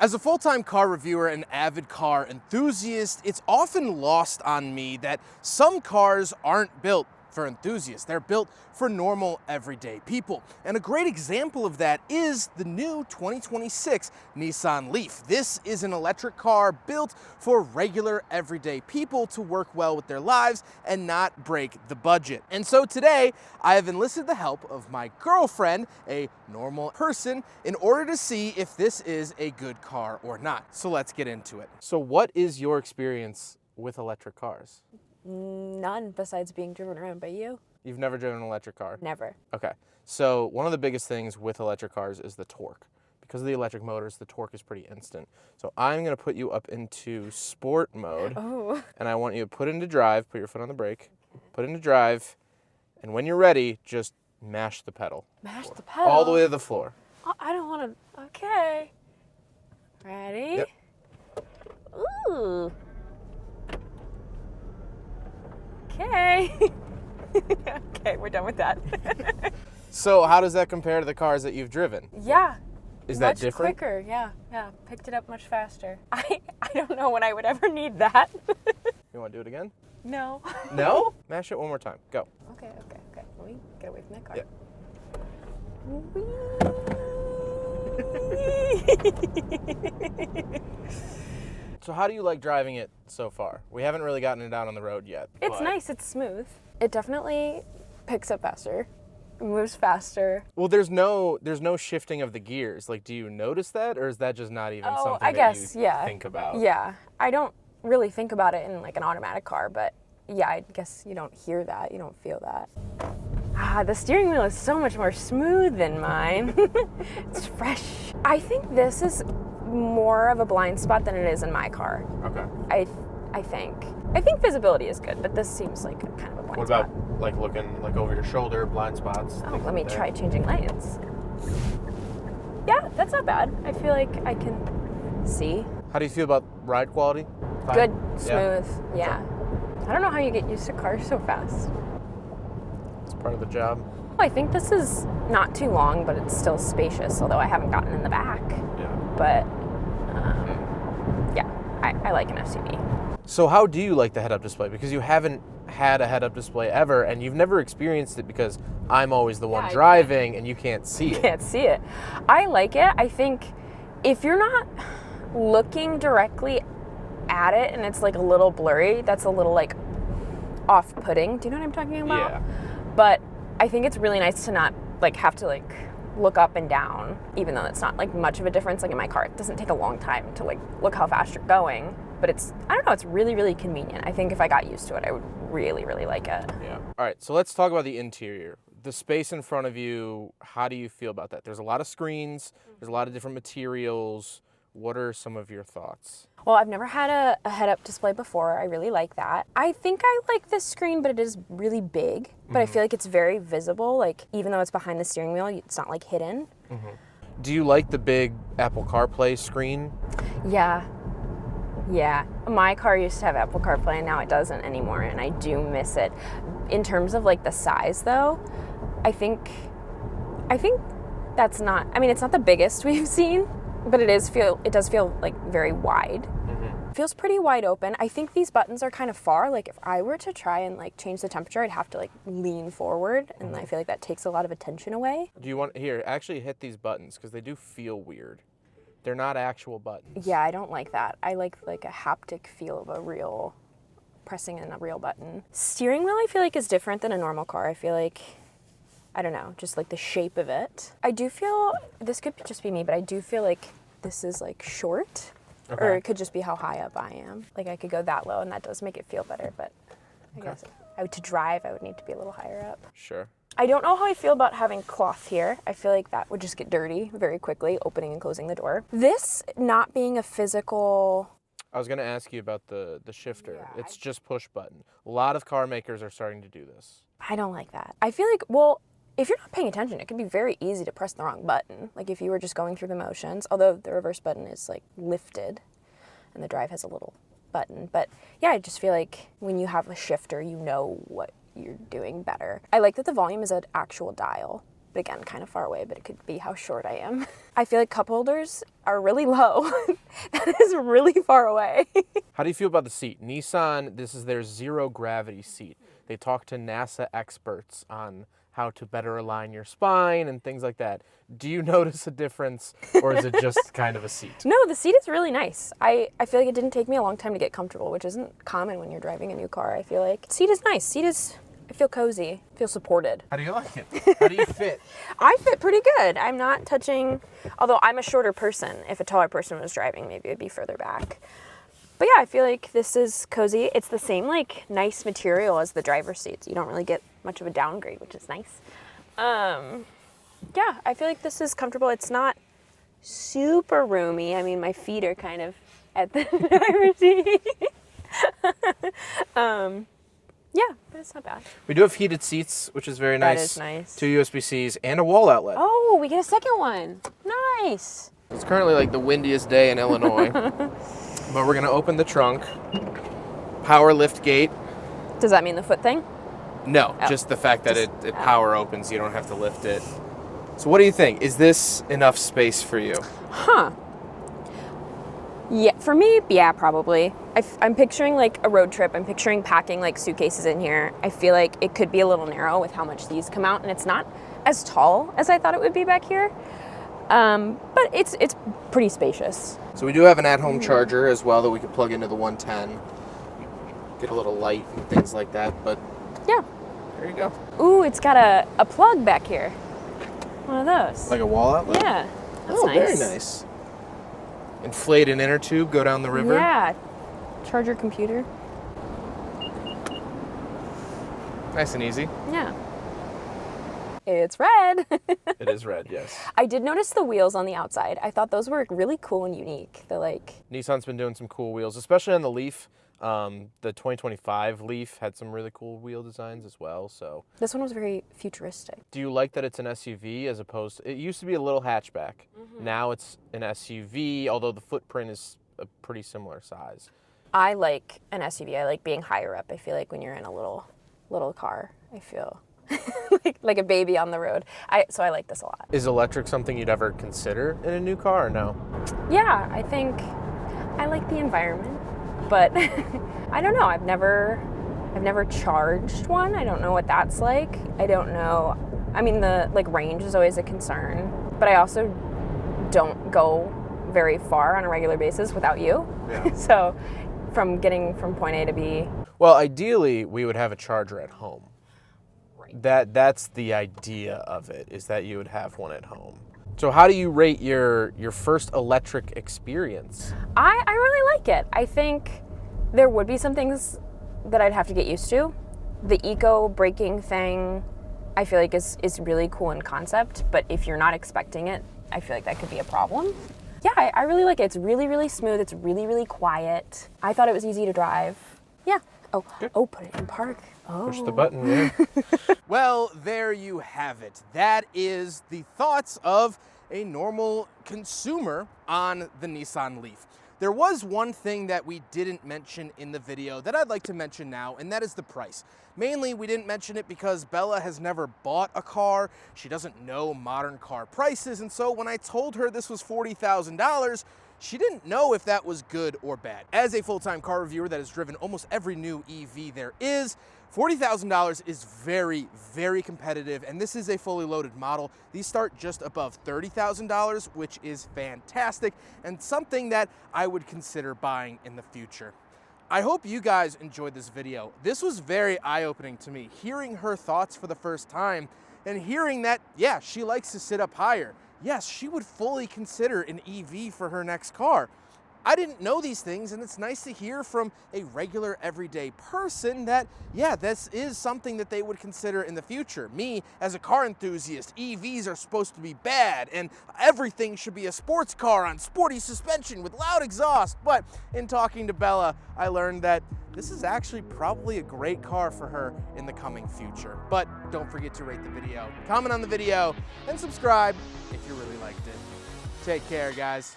As a full-time car reviewer and avid car enthusiast, it's often lost on me that some cars aren't built for enthusiasts. They're built for normal, everyday people. And a great example of that is the new 2026 Nissan Leaf. This is an electric car built for regular, everyday people to work well with their lives and not break the budget. And so today, I have enlisted the help of my girlfriend, a normal person, in order to see if this is a good car or not. So let's get into it. So what is your experience with electric cars? None besides being driven around by you. You've never driven an electric car? Never. Okay. So one of the biggest things with electric cars is the torque. Because of the electric motors, the torque is pretty instant. So I'm going to put you up into sport mode. Oh. And I want you to put into drive, put your foot on the brake, put into drive, and when you're ready, just mash the pedal. Mash the pedal? All the way to the floor. Oh, I don't want to. Okay. Ready? Yep. Ooh. Okay. Okay, we're done with that. So how does that compare to the cars that you've driven? Yeah. Is that much different? Quicker, yeah. Picked it up much faster. I don't know when I would ever need that. You want to do it again? No. No? Mash it one more time. Go. Okay. Let me get away from that car. Yeah. So how do you like driving it so far? We haven't really gotten it out on the road yet. It's nice, it's smooth. It definitely picks up faster, moves faster. Well, there's no shifting of the gears. Like, do you notice that, or is that just not even something I guess, that you think about? Yeah, I don't really think about it in like an automatic car, but yeah, I guess you don't hear that, you don't feel that. The steering wheel is so much more smooth than mine. It's fresh. I think this is more of a blind spot than it is in my car. Okay. I think visibility is good, but this seems like kind of a blind spot. What about like looking like over your shoulder, blind spots? Oh, let me try changing lanes. Yeah, that's not bad. I feel like I can see. How do you feel about ride quality? Fine? Good, smooth, yeah. Okay. I don't know how you get used to cars so fast. It's part of the job. I think this is not too long, but it's still spacious, although I haven't gotten in the back. Yeah. But, yeah, I like an SUV. So how do you like the head-up display? Because you haven't had a head-up display ever, and you've never experienced it because I'm always the one driving, and you can't see it. Can't see it. I like it. I think if you're not looking directly at it and it's like a little blurry, that's a little like off-putting. Do you know what I'm talking about? Yeah. But I think it's really nice to not like have to like look up and down, even though it's not like much of a difference. Like in my car, it doesn't take a long time to like look how fast you're going, but it's, I don't know, it's really, really convenient. I think if I got used to it, I would really, really like it. Yeah. All right, so let's talk about the interior. The space in front of you, how do you feel about that? There's a lot of screens, there's a lot of different materials. What are some of your thoughts? Well, I've never had a head-up display before. I really like that. I think I like this screen, but it is really big. But I feel like it's very visible. Like, even though it's behind the steering wheel, it's not like hidden. Do you like the big Apple CarPlay screen? Yeah. My car used to have Apple CarPlay, and now it doesn't anymore, and I do miss it. In terms of like the size, though, I think that's not. I mean, it's not the biggest we've seen. But it does feel like very wide. It feels pretty wide open. I think these buttons are kind of far. Like if I were to try and like change the temperature, I'd have to like lean forward, and I feel like that takes a lot of attention away. Do you want, here, actually hit these buttons because they do feel weird. They're not actual buttons. Yeah, I don't like that. I like a haptic feel of a real, pressing in a real button. Steering wheel I feel like is different than a normal car. I feel like, I don't know, just like the shape of it. I do feel, this could just be me, but I do feel like this is like short, or it could just be how high up I am. Like I could go that low and that does make it feel better, but I guess to drive, I would need to be a little higher up. Sure. I don't know how I feel about having cloth here. I feel like that would just get dirty very quickly, opening and closing the door. This not being a physical... I was gonna ask you about the shifter. Yeah, it's just push button. A lot of car makers are starting to do this. I don't like that. I feel like, well, if you're not paying attention, it can be very easy to press the wrong button. Like if you were just going through the motions, although the reverse button is like lifted and the drive has a little button. But yeah, I just feel like when you have a shifter, you know what you're doing better. I like that the volume is an actual dial. But again, kind of far away, but it could be how short I am. I feel like cup holders are really low. That is really far away. How do you feel about the seat? Nissan, this is their zero gravity seat. They talk to NASA experts on how to better align your spine and things like that. Do you notice a difference, or is it just kind of a seat? No, the seat is really nice. I feel like it didn't take me a long time to get comfortable, which isn't common when you're driving a new car, I feel like. Seat is nice. I feel cozy, I feel supported. How do you like it? How do you fit? I fit pretty good. I'm not touching, although I'm a shorter person. If a taller person was driving, maybe it'd be further back. But yeah, I feel like this is cozy. It's the same like nice material as the driver's seats. You don't really get much of a downgrade, which is nice. Yeah, I feel like this is comfortable. It's not super roomy. I mean, my feet are kind of at the driver's seat. Yeah, but it's not bad. We do have heated seats, which is very nice. That is nice. 2 USB-Cs and a wall outlet. Oh, we get a second one. Nice. It's currently like the windiest day in Illinois. But we're gonna open the trunk. Power lift gate. Does that mean the foot thing? No, just the fact that it power opens. You don't have to lift it. So what do you think? Is this enough space for you? Huh. Yeah, for me, yeah, probably. I'm picturing like a road trip. I'm picturing packing like suitcases in here. I feel like it could be a little narrow with how much these come out, and it's not as tall as I thought it would be back here. But it's pretty spacious. So we do have an at-home charger as well that we could plug into the 110. Get a little light and things like that, but yeah. There you go. Ooh, it's got a plug back here. One of those. Like a wall outlet? Yeah. That's nice. Very nice. Inflate an inner tube, go down the river. Yeah. Charge your computer. Nice and easy. Yeah. It's red. It is red, yes. I did notice the wheels on the outside. I thought those were really cool and unique. Nissan's been doing some cool wheels, especially on the Leaf. The 2025 Leaf had some really cool wheel designs as well. So this one was very futuristic. Do you like that it's an SUV as opposed to, it used to be a little hatchback. Mm-hmm. Now it's an SUV, although the footprint is a pretty similar size. I like an SUV. I like being higher up. I feel like when you're in a little car, I feel like a baby on the road. So I like this a lot. Is electric something you'd ever consider in a new car or no? Yeah, I think I like the environment, but I don't know. I've never charged one. I don't know what that's like. I don't know. I mean, the range is always a concern, but I also don't go very far on a regular basis without you. Yeah. So from getting from point A to B. Well, ideally, we would have a charger at home. Right. That's the idea of it, is that you would have one at home. So how do you rate your first electric experience? I really like it. I think there would be some things that I'd have to get used to. The eco braking thing, I feel like is really cool in concept, but if you're not expecting it, I feel like that could be a problem. Yeah, I really like it. It's really, really smooth. It's really, really quiet. I thought it was easy to drive. Yeah. Oh, good. Oh, put it in park. Oh. Push the button, yeah. Well, there you have it. That is the thoughts of a normal consumer on the Nissan Leaf. There was one thing that we didn't mention in the video that I'd like to mention now, and that is the price. Mainly, we didn't mention it because Bella has never bought a car. She doesn't know modern car prices, and so when I told her this was $40,000, she didn't know if that was good or bad. As a full-time car reviewer that has driven almost every new EV there is, $40,000 is very, very competitive, and this is a fully loaded model. These start just above $30,000, which is fantastic, and something that I would consider buying in the future. I hope you guys enjoyed this video. This was very eye-opening to me, hearing her thoughts for the first time, and hearing that, yeah, she likes to sit up higher. Yes, she would fully consider an EV for her next car. I didn't know these things, and it's nice to hear from a regular, everyday person that, yeah, this is something that they would consider in the future. Me, as a car enthusiast, EVs are supposed to be bad, and everything should be a sports car on sporty suspension with loud exhaust. But in talking to Bella, I learned that this is actually probably a great car for her in the coming future. But don't forget to rate the video, comment on the video, and subscribe if you really liked it. Take care, guys.